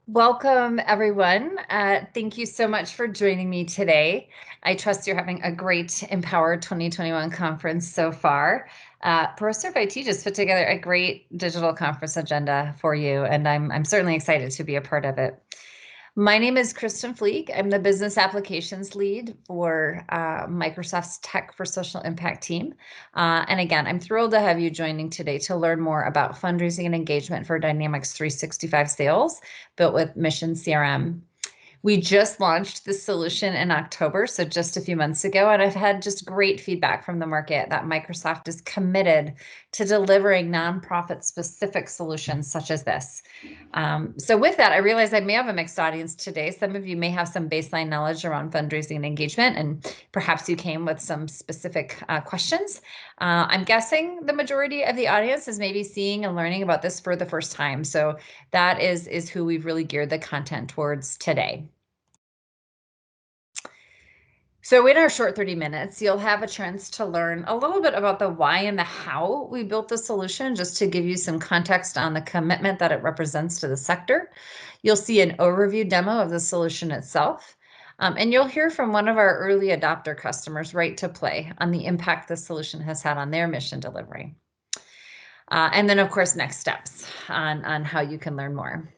Welcome, everyone. Thank you so much for joining me today. I trust you're having a great Empower 2021 conference so far. ProServeIT just put together a great digital conference agenda for you, and I'm certainly excited to be a part of it. My name is Kristen Fleek. I'm the business applications lead for Microsoft's Tech for Social Impact team. And again, I'm thrilled to have you joining today to learn more about fundraising and engagement for Dynamics 365 sales built with Mission CRM. We just launched this solution in October, so just a few months ago, and I've had just great feedback from the market that Microsoft is committed to delivering nonprofit-specific solutions such as this. So with that, I realize I may have a mixed audience today. Some of you may have some baseline knowledge around fundraising and engagement, and perhaps you came with some specific questions. I'm guessing the majority of the audience is maybe seeing and learning about this for the first time. So that is who we've really geared the content towards today. So in our short 30 minutes, you'll have a chance to learn a little bit about the why and the how we built the solution, just to give you some context on the commitment that it represents to the sector. You'll see an overview demo of the solution itself, and you'll hear from one of our early adopter customers right to play on the impact the solution has had on their mission delivery. And then, of course, next steps on how you can learn more.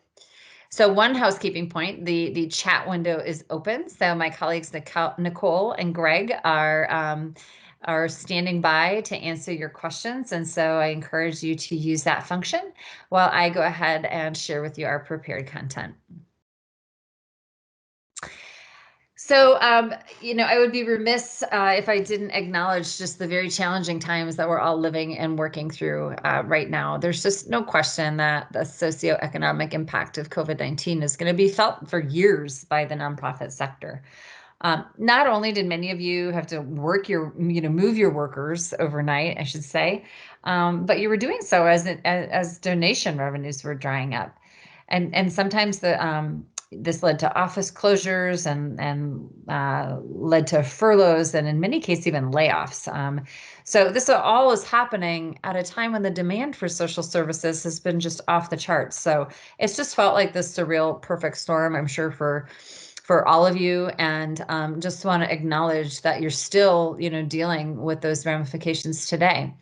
So one housekeeping point, the chat window is open. So my colleagues Nicole and Greg are standing by to answer your questions. And so I encourage you to use that function while I go ahead and share with you our prepared content. So, I would be remiss if I didn't acknowledge just the very challenging times that we're all living and working through right now. There's just no question that the socioeconomic impact of COVID-19 is going to be felt for years by the nonprofit sector. Not only did many of you have to move your workers overnight, I should say, but you were doing so as donation revenues were drying up. And sometimes this led to office closures and led to furloughs and in many cases even layoffs. So this all is happening at a time when the demand for social services has been just off the charts. So it's just felt like this surreal perfect storm, I'm sure, for all of you, and just want to acknowledge that you're still, dealing with those ramifications today.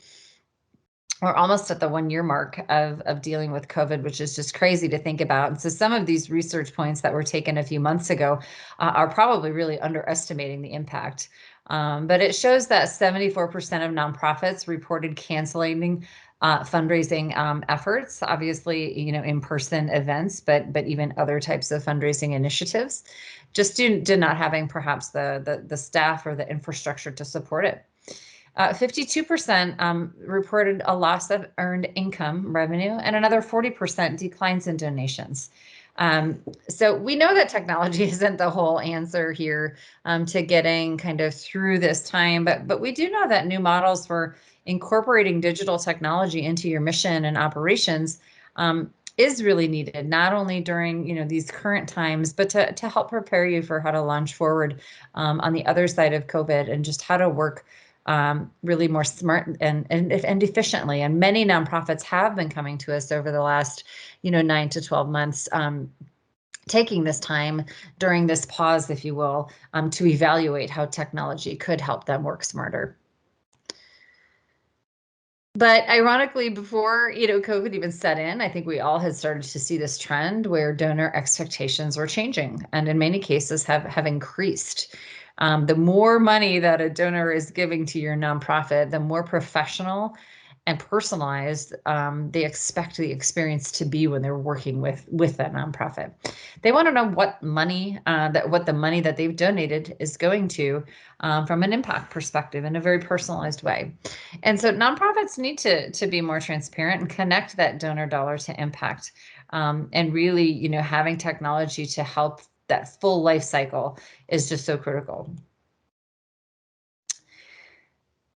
We're almost at the 1-year mark of dealing with COVID, which is just crazy to think about. And so some of these research points that were taken a few months ago are probably really underestimating the impact. But it shows that 74% of nonprofits reported canceling fundraising efforts, obviously, in-person events, but even other types of fundraising initiatives, just due to not having perhaps the staff or the infrastructure to support it. 52% reported a loss of earned income revenue, and another 40% declines in donations. So we know that technology isn't the whole answer here to getting kind of through this time, but we do know that new models for incorporating digital technology into your mission and operations is really needed, not only during these current times, but to help prepare you for how to launch forward on the other side of COVID, and just how to work really more smart and efficiently. And many nonprofits have been coming to us over the last 9 to 12 months, taking this time during this pause, if you will, to evaluate how technology could help them work smarter. But ironically, before COVID even set in, I think we all had started to see this trend where donor expectations were changing, and in many cases have increased. The more money that a donor is giving to your nonprofit, the more professional and personalized they expect the experience to be when they're working with that nonprofit. They want to know what the money that they've donated is going to from an impact perspective in a very personalized way. And so nonprofits need to be more transparent and connect that donor dollar to impact, and really, having technology to help that full life cycle is just so critical.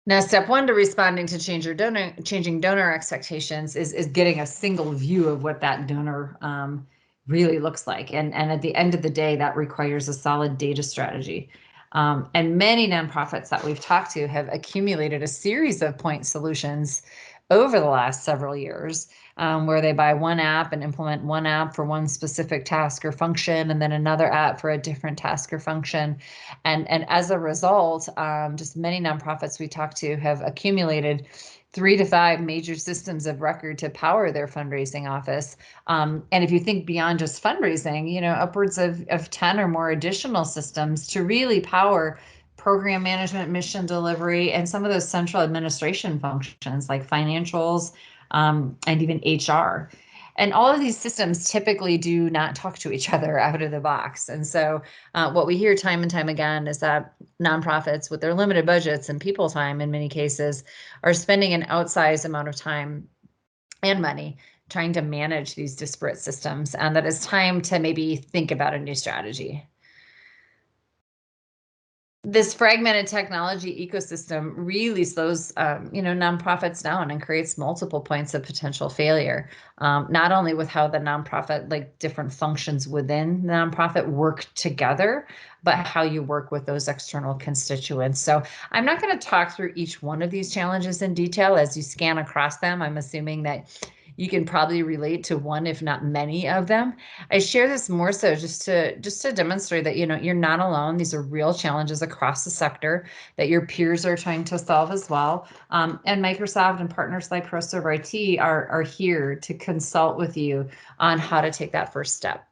Now, step one to responding to changing donor expectations is getting a single view of what that donor really looks like. And at the end of the day, that requires a solid data strategy. And many nonprofits that we've talked to have accumulated a series of point solutions over the last several years, where they buy one app and implement one app for one specific task or function, and then another app for a different task or function. And as a result, just many nonprofits we talk to have accumulated 3 to 5 major systems of record to power their fundraising office. And if you think beyond just fundraising, upwards of 10 or more additional systems to really power program management, mission delivery, and some of those central administration functions like financials, and even HR. And all of these systems typically do not talk to each other out of the box. And so what we hear time and time again is that nonprofits with their limited budgets and people time in many cases are spending an outsized amount of time and money trying to manage these disparate systems, and that it's time to maybe think about a new strategy. This fragmented technology ecosystem really slows, nonprofits down and creates multiple points of potential failure. Not only with how the nonprofit, like different functions within the nonprofit work together, but how you work with those external constituents. So I'm not going to talk through each one of these challenges in detail. As you scan across them, I'm assuming that you can probably relate to one, if not many of them. I share this more so just to demonstrate that, you're not alone. These are real challenges across the sector that your peers are trying to solve as well. And Microsoft and partners like ProServeIT are here to consult with you on how to take that first step.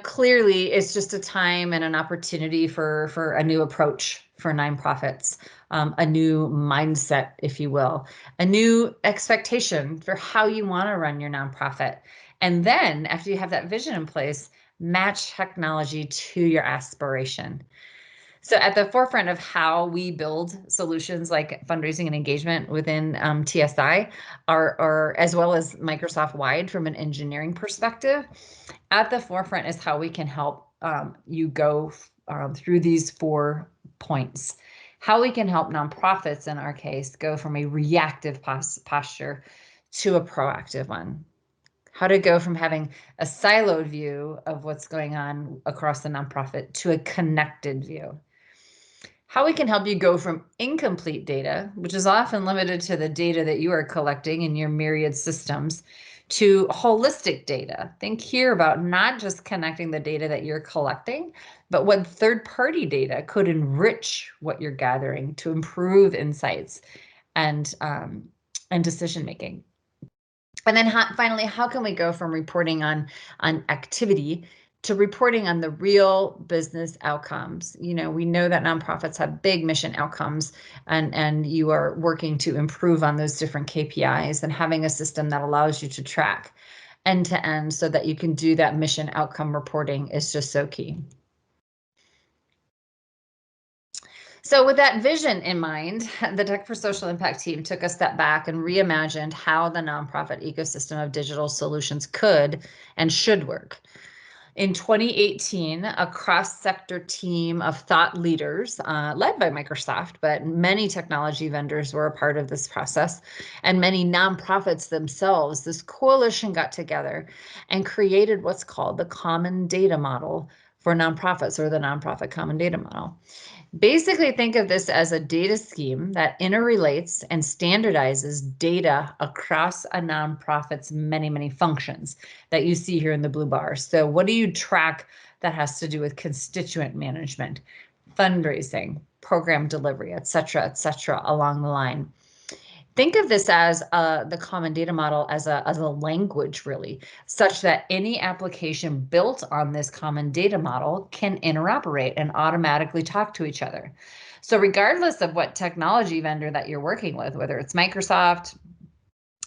Clearly it's just a time and an opportunity for a new approach for nonprofits, a new mindset, if you will, a new expectation for how you want to run your nonprofit. And then after you have that vision in place, match technology to your aspiration. So at the forefront of how we build solutions like fundraising and engagement within TSI are as well as Microsoft wide from an engineering perspective, at the forefront is how we can help you go through these 4 points. How we can help nonprofits, in our case, go from a reactive posture to a proactive one. How to go from having a siloed view of what's going on across the nonprofit to a connected view. How we can help you go from incomplete data, which is often limited to the data that you are collecting in your myriad systems, to holistic data. Think here about not just connecting the data that you're collecting, but what third-party data could enrich what you're gathering to improve insights and decision making. And then finally, how can we go from reporting on activity to reporting on the real business outcomes? We know that nonprofits have big mission outcomes, and you are working to improve on those different KPIs, and having a system that allows you to track end to end so that you can do that mission outcome reporting is just so key. So with that vision in mind, the Tech for Social Impact team took a step back and reimagined how the nonprofit ecosystem of digital solutions could and should work. In 2018, a cross-sector team of thought leaders, led by Microsoft, but many technology vendors were a part of this process, and many nonprofits themselves, this coalition got together and created what's called the Common Data Model for nonprofits, or the Nonprofit Common Data Model. Basically, think of this as a data scheme that interrelates and standardizes data across a nonprofit's many, many functions that you see here in the blue bars. So what do you track that has to do with constituent management, fundraising, program delivery, et cetera, along the line? Think of this as the common data model as a language, really, such that any application built on this common data model can interoperate and automatically talk to each other. So regardless of what technology vendor that you're working with, whether it's Microsoft,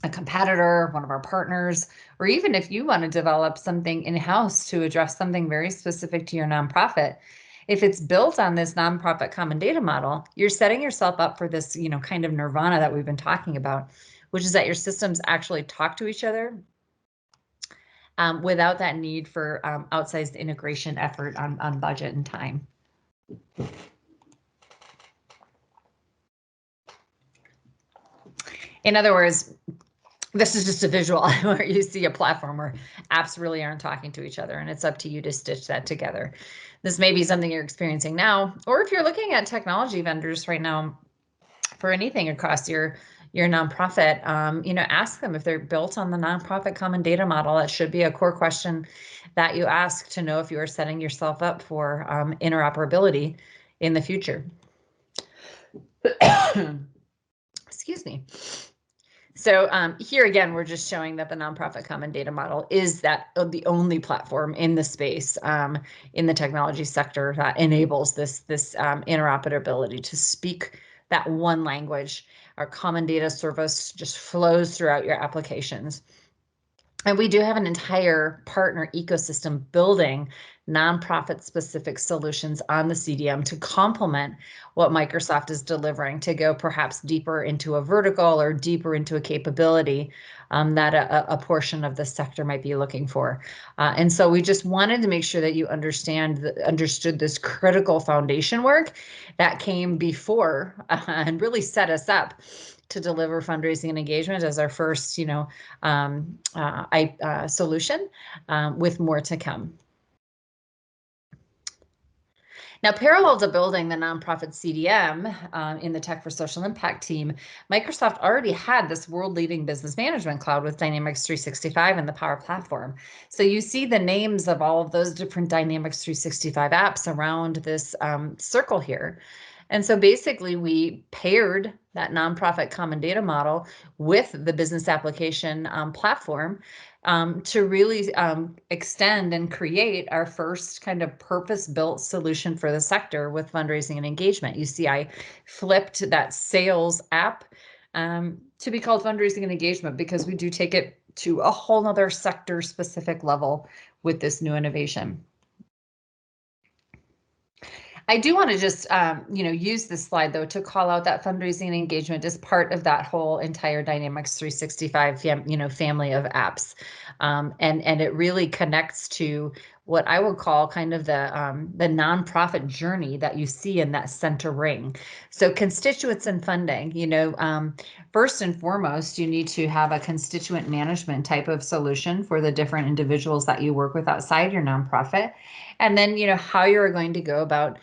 a competitor, one of our partners, or even if you want to develop something in-house to address something very specific to your nonprofit, if it's built on this nonprofit common data model, you're setting yourself up for this, kind of nirvana that we've been talking about, which is that your systems actually talk to each other without that need for outsized integration effort on budget and time. In other words, this is just a visual where you see a platform where apps really aren't talking to each other, and it's up to you to stitch that together. This may be something you're experiencing now, or if you're looking at technology vendors right now for anything across your nonprofit, ask them if they're built on the nonprofit common data model. That should be a core question that you ask to know if you are setting yourself up for interoperability in the future. Excuse me. So here again, we're just showing that the nonprofit common data model is the only platform in the space in the technology sector that enables this interoperability to speak that one language. Our common data service just flows throughout your applications. And we do have an entire partner ecosystem building nonprofit specific solutions on the CDM to complement what Microsoft is delivering, to go perhaps deeper into a vertical or deeper into a capability that a portion of the sector might be looking for. And so we just wanted to make sure that you understood this critical foundation work that came before and really set us up to deliver fundraising and engagement as our first, solution, with more to come. Now, parallel to building the nonprofit CDM in the Tech for Social Impact team, Microsoft already had this world-leading business management cloud with Dynamics 365 and the Power Platform. So you see the names of all of those different Dynamics 365 apps around this circle here. And so basically we paired that nonprofit common data model with the business application platform to really extend and create our first kind of purpose-built solution for the sector with fundraising and engagement. You see, I flipped that sales app to be called fundraising and engagement because we do take it to a whole nother sector specific level with this new innovation. I do want to just, use this slide though to call out that fundraising and engagement is part of that whole entire Dynamics 365, family of apps, and it really connects to what I would call kind of the nonprofit journey that you see in that center ring. So constituents and funding, first and foremost, you need to have a constituent management type of solution for the different individuals that you work with outside your nonprofit. And then, how you're going to go about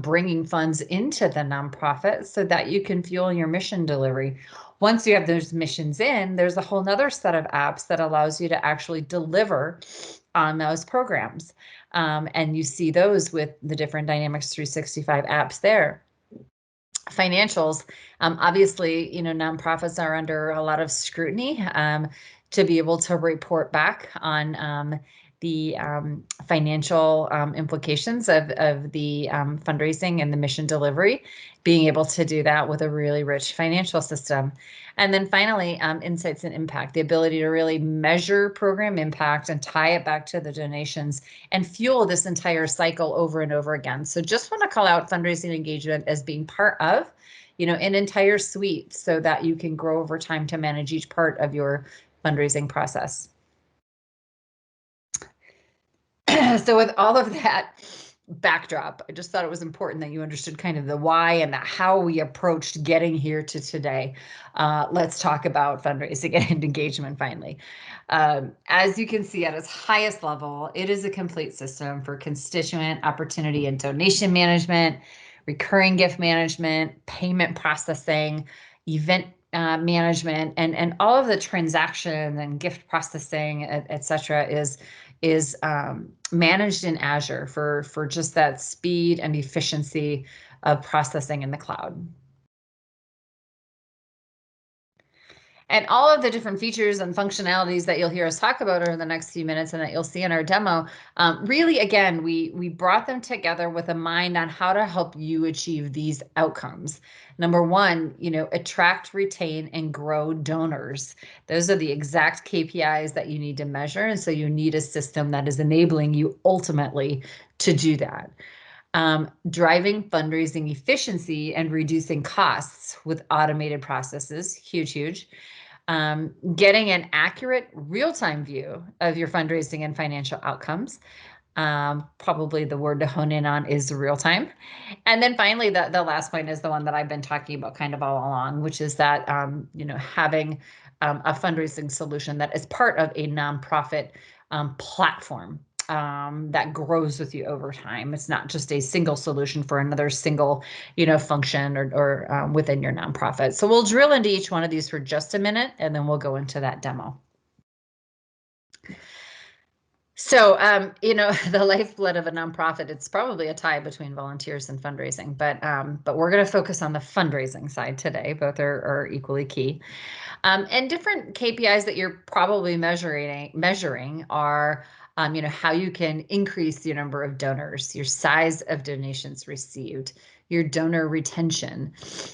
bringing funds into the nonprofit so that you can fuel your mission delivery. Once you have those missions in, there's a whole nother set of apps that allows you to actually deliver on those programs. And you see those with the different Dynamics 365 apps there. Financials, obviously, nonprofits are under a lot of scrutiny to be able to report back on the financial implications of the fundraising and the mission delivery, being able to do that with a really rich financial system. And then finally, insights and impact, the ability to really measure program impact and tie it back to the donations and fuel this entire cycle over and over again. So just want to call out fundraising engagement as being part of, an entire suite so that you can grow over time to manage each part of your fundraising process. So with all of that backdrop, I just thought it was important that you understood kind of the why and the how we approached getting here to today. Let's talk about fundraising and engagement finally. As you can see at its highest level, it is a complete system for constituent, opportunity, and donation management, recurring gift management, payment processing, event management, and all of the transaction and gift processing, et cetera, is managed in Azure for just that speed and efficiency of processing in the cloud. And all of the different features and functionalities that you'll hear us talk about over the next few minutes and that you'll see in our demo, really, again, we brought them together with a mind on how to help you achieve these outcomes. Number one, attract, retain, and grow donors. Those are the exact KPIs that you need to measure. And so you need a system that is enabling you ultimately to do that. Driving fundraising efficiency and reducing costs with automated processes, huge. Getting an accurate real-time view of your fundraising and financial outcomes. Probably the word to hone in on is real-time. And then finally, the last point is the one that I've been talking about kind of all along, which is that, having a fundraising solution that is part of a nonprofit platform. that grows with you over time. It's not just a single solution for another single, function or within your nonprofit. So we'll drill into each one of these for just a minute, and then we'll go into that demo. So, the lifeblood of a nonprofit, it's probably a tie between volunteers and fundraising, but we're going to focus on the fundraising side today. Both are equally key. And different KPIs that you're probably measuring are, how you can increase your number of donors, your size of donations received, your donor retention,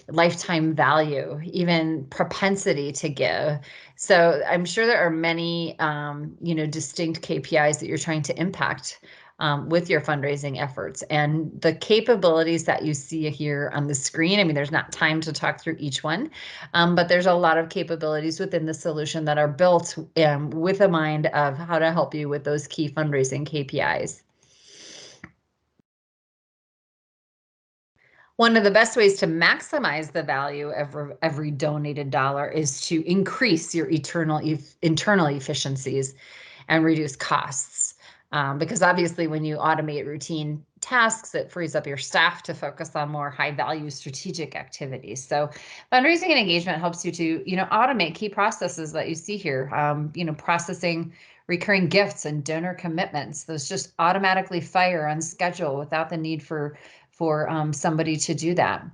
lifetime value, even propensity to give. So I'm sure there are many, distinct KPIs that you're trying to impact with your fundraising efforts, and the capabilities that you see here on the screen. I mean, there's not time to talk through each one, but there's a lot of capabilities within the solution that are built with a mind of how to help you with those key fundraising KPIs. One of the best ways to maximize the value of every donated dollar is to increase your internal efficiencies and reduce costs. Because obviously when you automate routine tasks, it frees up your staff to focus on more high value strategic activities. So fundraising and engagement helps you to, automate key processes that you see here, processing recurring gifts and donor commitments. Those just automatically fire on schedule without the need for somebody to do that.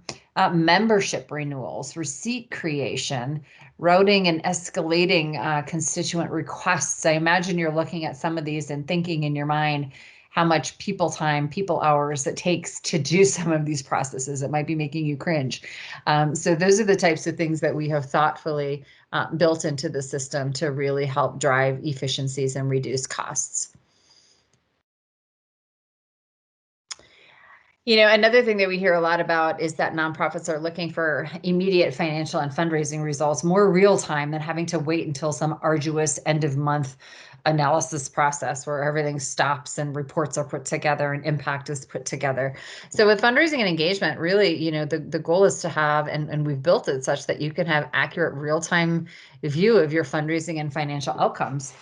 Membership renewals, receipt creation, routing and escalating constituent requests. I imagine you're looking at some of these and thinking in your mind how much people time, people hours it takes to do some of these processes. It might be making you cringe. So those are the types of things that we have thoughtfully built into the system to really help drive efficiencies and reduce costs. Another thing that we hear a lot about is that nonprofits are looking for immediate financial and fundraising results, more real time than having to wait until some arduous end of month analysis process where everything stops and reports are put together and impact is put together. So with fundraising and engagement, really, the goal is to have, and we've built it such that you can have accurate real-time view of your fundraising and financial outcomes.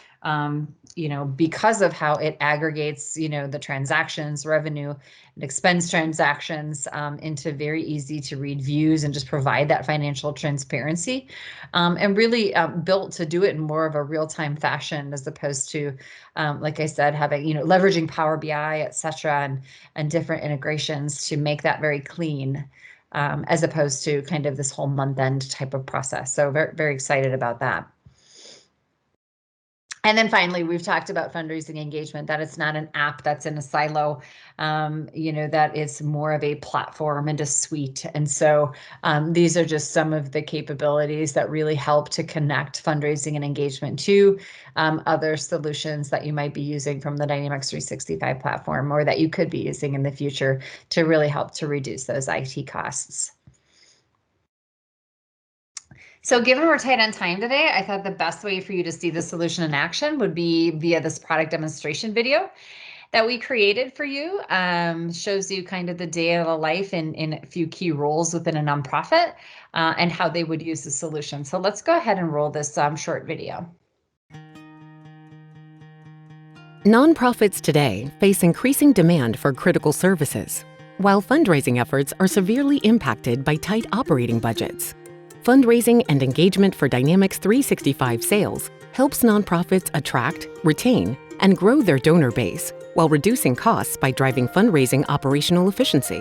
Because of how it aggregates, the transactions, revenue, and expense transactions into very easy to read views and just provide that financial transparency, and really built to do it in more of a real-time fashion as opposed to, like I said, having, leveraging Power BI, et cetera, and different integrations to make that very clean, as opposed to kind of this whole month-end type of process. So very, very excited about that. And then finally, we've talked about fundraising engagement, that it's not an app that's in a silo, that it's more of a platform and a suite. And so these are just some of the capabilities that really help to connect fundraising and engagement to other solutions that you might be using from the Dynamics 365 platform, or that you could be using in the future to really help to reduce those IT costs. So given we're tight on time today, I thought the best way for you to see the solution in action would be via this product demonstration video that we created for you. Shows you kind of the day of the life in a few key roles within a nonprofit and how they would use the solution. So let's go ahead and roll this short video. Nonprofits today face increasing demand for critical services, while fundraising efforts are severely impacted by tight operating budgets. Fundraising and engagement for Dynamics 365 sales helps nonprofits attract, retain, and grow their donor base while reducing costs by driving fundraising operational efficiency.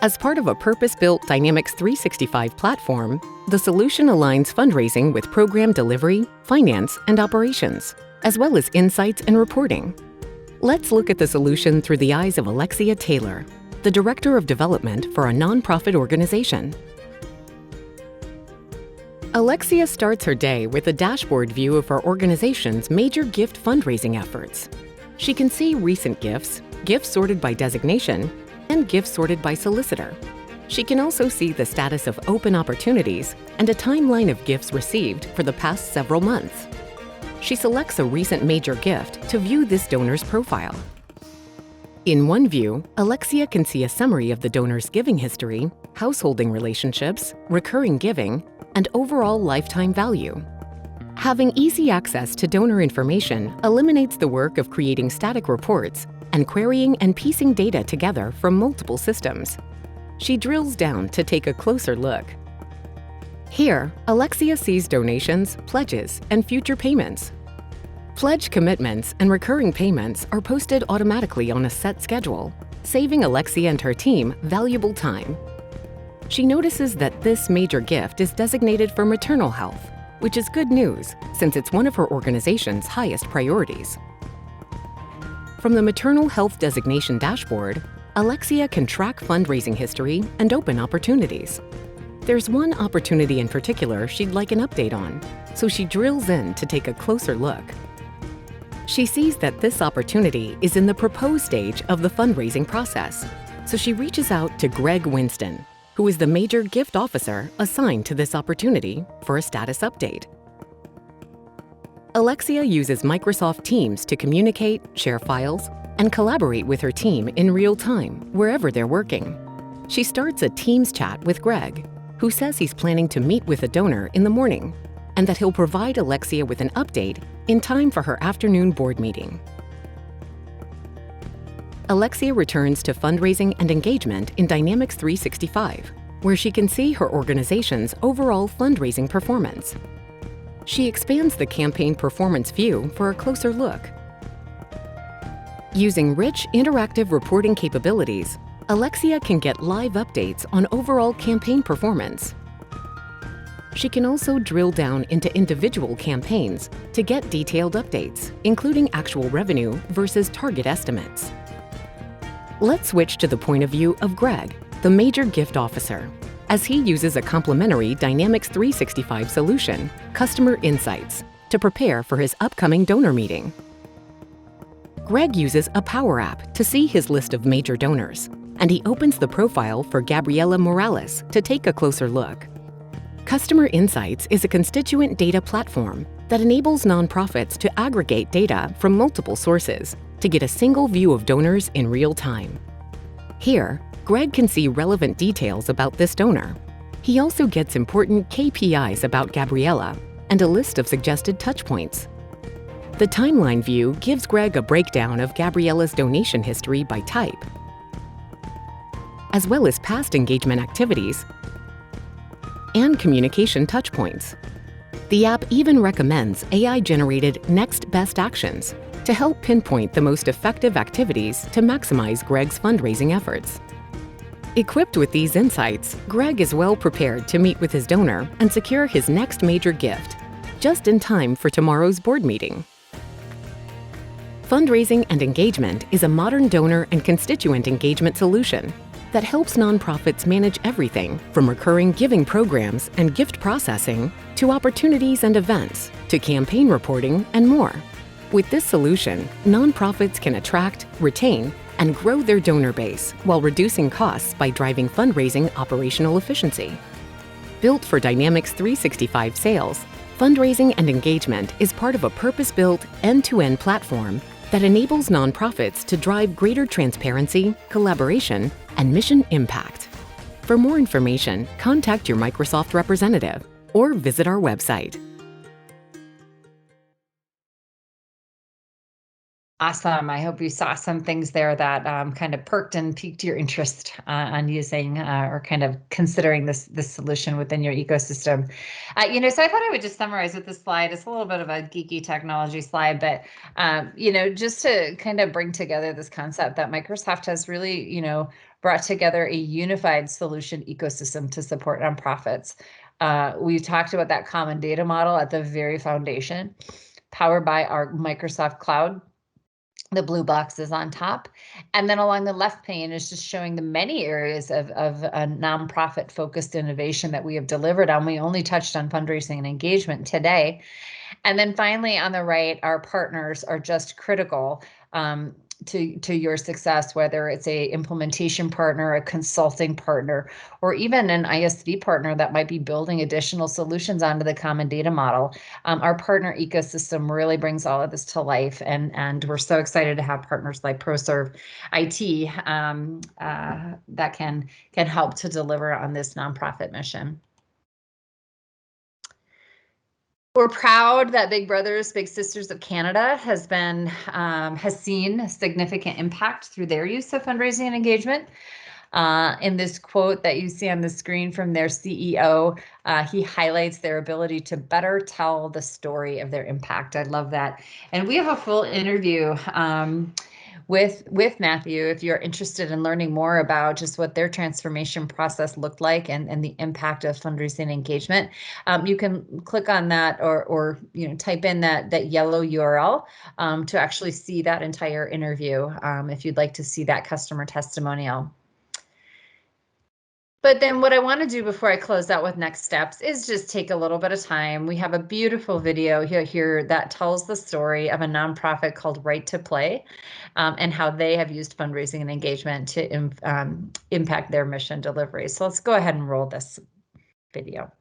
As part of a purpose-built Dynamics 365 platform, the solution aligns fundraising with program delivery, finance, and operations, as well as insights and reporting. Let's look at the solution through the eyes of Alexia Taylor, the Director of Development for a nonprofit organization. Alexia starts her day with a dashboard view of her organization's major gift fundraising efforts. She can see recent gifts, gifts sorted by designation, and gifts sorted by solicitor. She can also see the status of open opportunities and a timeline of gifts received for the past several months. She selects a recent major gift to view this donor's profile. In one view, Alexia can see a summary of the donor's giving history, householding relationships, recurring giving, and overall lifetime value. Having easy access to donor information eliminates the work of creating static reports and querying and piecing data together from multiple systems. She drills down to take a closer look. Here, Alexia sees donations, pledges, and future payments. Pledge commitments and recurring payments are posted automatically on a set schedule, saving Alexia and her team valuable time. She notices that this major gift is designated for maternal health, which is good news since it's one of her organization's highest priorities. From the Maternal Health Designation dashboard, Alexia can track fundraising history and open opportunities. There's one opportunity in particular she'd like an update on, so she drills in to take a closer look. She sees that this opportunity is in the proposed stage of the fundraising process, so she reaches out to Greg Winston, who is the major gift officer assigned to this opportunity, for a status update. Alexia uses Microsoft Teams to communicate, share files, and collaborate with her team in real time, wherever they're working. She starts a Teams chat with Greg, who says he's planning to meet with a donor in the morning, and that he'll provide Alexia with an update in time for her afternoon board meeting. Alexia returns to Fundraising and Engagement in Dynamics 365, where she can see her organization's overall fundraising performance. She expands the campaign performance view for a closer look. Using rich, interactive reporting capabilities, Alexia can get live updates on overall campaign performance. She can also drill down into individual campaigns to get detailed updates, including actual revenue versus target estimates. Let's switch to the point of view of Greg, the major gift officer, as he uses a complementary Dynamics 365 solution, Customer Insights, to prepare for his upcoming donor meeting. Greg uses a Power App to see his list of major donors, and he opens the profile for Gabriela Morales to take a closer look. Customer Insights is a constituent data platform that enables nonprofits to aggregate data from multiple sources to get a single view of donors in real time. Here, Greg can see relevant details about this donor. He also gets important KPIs about Gabriela and a list of suggested touchpoints. The timeline view gives Greg a breakdown of Gabriela's donation history by type, as well as past engagement activities and communication touchpoints. The app even recommends AI-generated next best actions to help pinpoint the most effective activities to maximize Greg's fundraising efforts. Equipped with these insights, Greg is well prepared to meet with his donor and secure his next major gift, just in time for tomorrow's board meeting. Fundraising and Engagement is a modern donor and constituent engagement solution that helps nonprofits manage everything from recurring giving programs and gift processing to opportunities and events to campaign reporting and more. With this solution, nonprofits can attract, retain, and grow their donor base while reducing costs by driving fundraising operational efficiency. Built for Dynamics 365 sales, Fundraising and Engagement is part of a purpose-built, end-to-end platform that enables nonprofits to drive greater transparency, collaboration, and mission impact. For more information, contact your Microsoft representative or visit our website. Awesome. I hope you saw some things there that kind of perked and piqued your interest on using or kind of considering this solution within your ecosystem. So I thought I would just summarize with this slide. It's a little bit of a geeky technology slide, but just to kind of bring together this concept that Microsoft has really, brought together a unified solution ecosystem to support nonprofits. We talked about that common data model at the very foundation, powered by our Microsoft Cloud. The blue box is on top. And then along the left pane is just showing the many areas of a nonprofit focused innovation that we have delivered on. We only touched on fundraising and engagement today. And then finally on the right, our partners are just critical to your success, whether it's a implementation partner, a consulting partner, or even an ISV partner that might be building additional solutions onto the common data model. Our partner ecosystem really brings all of this to life, and we're so excited to have partners like ProServeIT that can help to deliver on this nonprofit mission. We're proud that Big Brothers Big Sisters of Canada has seen significant impact through their use of fundraising and engagement. In this quote that you see on the screen from their CEO, he highlights their ability to better tell the story of their impact. I love that. And we have a full interview with Matthew, if you're interested in learning more about just what their transformation process looked like and the impact of fundraising engagement. You can click on that or type in that yellow URL to actually see that entire interview if you'd like to see that customer testimonial. But then what I want to do before I close out with next steps is just take a little bit of time. We have a beautiful video here that tells the story of a nonprofit called Right to Play and how they have used fundraising and engagement to impact their mission delivery. So let's go ahead and roll this video.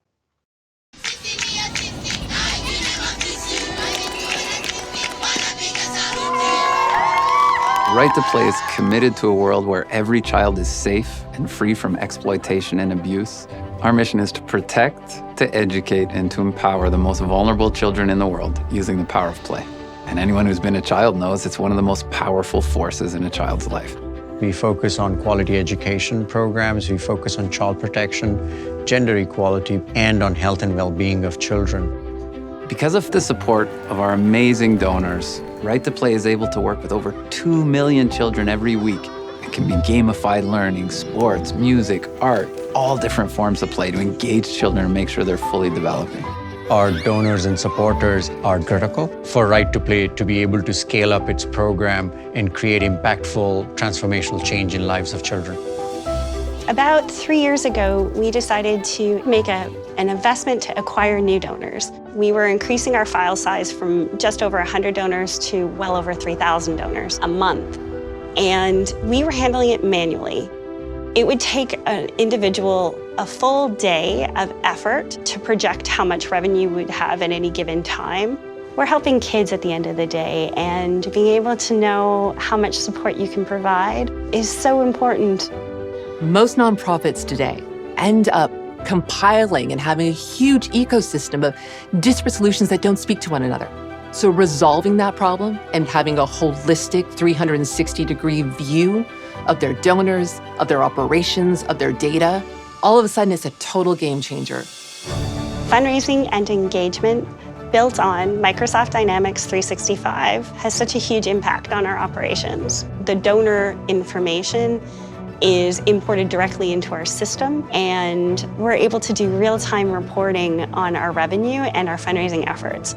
Right to Play is committed to a world where every child is safe and free from exploitation and abuse. Our mission is to protect, to educate, and to empower the most vulnerable children in the world using the power of play. And anyone who's been a child knows it's one of the most powerful forces in a child's life. We focus on quality education programs, we focus on child protection, gender equality, and on health and well-being of children. Because of the support of our amazing donors, Right to Play is able to work with over 2 million children every week. It can be gamified learning, sports, music, art, all different forms of play to engage children and make sure they're fully developing. Our donors and supporters are critical for Right to Play to be able to scale up its program and create impactful, transformational change in lives of children. About 3 years ago, we decided to make an investment to acquire new donors. We were increasing our file size from just over 100 donors to well over 3,000 donors a month. And we were handling it manually. It would take an individual a full day of effort to project how much revenue we'd have at any given time. We're helping kids at the end of the day, and being able to know how much support you can provide is so important. Most nonprofits today end up compiling and having a huge ecosystem of disparate solutions that don't speak to one another. So resolving that problem and having a holistic 360-degree view of their donors, of their operations, of their data, all of a sudden it's a total game changer. Fundraising and engagement built on Microsoft Dynamics 365 has such a huge impact on our operations. The donor information is imported directly into our system, and we're able to do real-time reporting on our revenue and our fundraising efforts.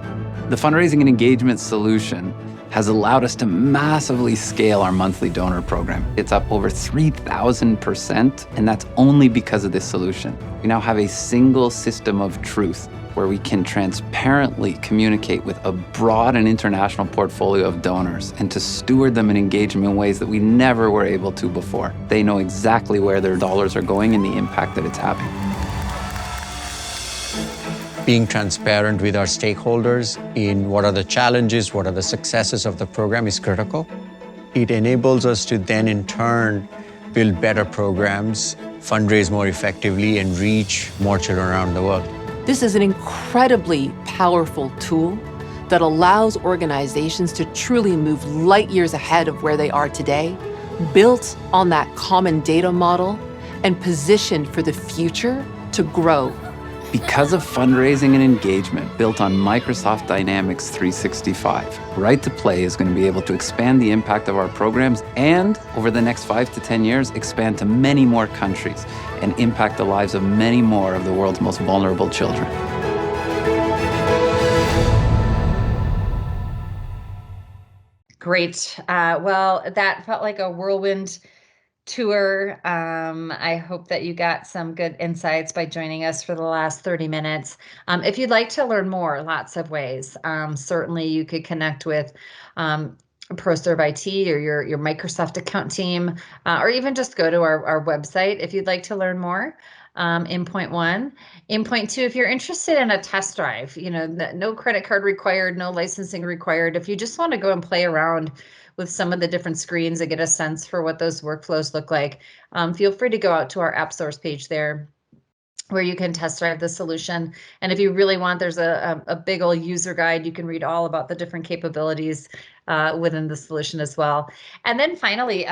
The fundraising and engagement solution has allowed us to massively scale our monthly donor program. It's up over 3,000%, and that's only because of this solution. We now have a single system of truth where we can transparently communicate with a broad and international portfolio of donors and to steward them and engage them in ways that we never were able to before. They know exactly where their dollars are going and the impact that it's having. Being transparent with our stakeholders in what are the challenges, what are the successes of the program is critical. It enables us to then in turn build better programs, fundraise more effectively, and reach more children around the world. This is an incredibly powerful tool that allows organizations to truly move light years ahead of where they are today, built on that common data model and positioned for the future to grow. Because of fundraising and engagement built on Microsoft Dynamics 365, Right to Play is going to be able to expand the impact of our programs and, over the next 5 to 10 years, expand to many more countries and impact the lives of many more of the world's most vulnerable children. Great. Well, that felt like a whirlwind tour. I hope that you got some good insights by joining us for the last 30 minutes. If you'd like to learn more, lots of ways. Certainly you could connect with ProServeIT or your Microsoft account team, or even just go to our website if you'd like to learn more. In point one. In point two, if you're interested in a test drive, no credit card required, no licensing required. If you just want to go and play around with some of the different screens and get a sense for what those workflows look like, feel free to go out to our app source page there where you can test drive the solution. And if you really want, there's a big old user guide. You can read all about the different capabilities within the solution as well. And then finally,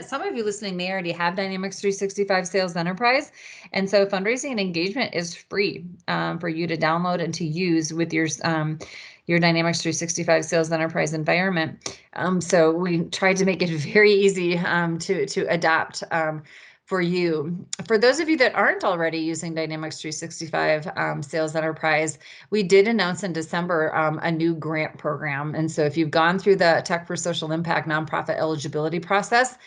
some of you listening may already have Dynamics 365 Sales Enterprise. And so fundraising and engagement is free for you to download and to use with your Dynamics 365 Sales Enterprise environment. So we tried to make it very easy to adopt for you. For those of you that aren't already using Dynamics 365 Sales Enterprise, we did announce in December a new grant program. And so if you've gone through the Tech for Social Impact nonprofit eligibility process,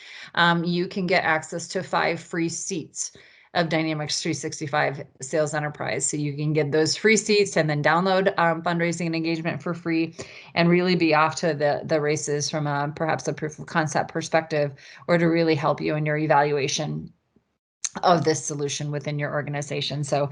you can get access to 5 free seats of Dynamics 365 Sales Enterprise. So you can get those free seats and then download fundraising and engagement for free and really be off to the races from perhaps a proof of concept perspective, or to really help you in your evaluation of this solution within your organization. So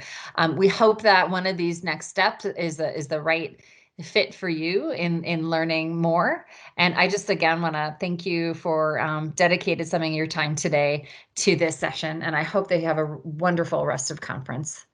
we hope that one of these next steps is the right fit for you in learning more. And I just, again, want to thank you for dedicating some of your time today to this session. And I hope that you have a wonderful rest of conference.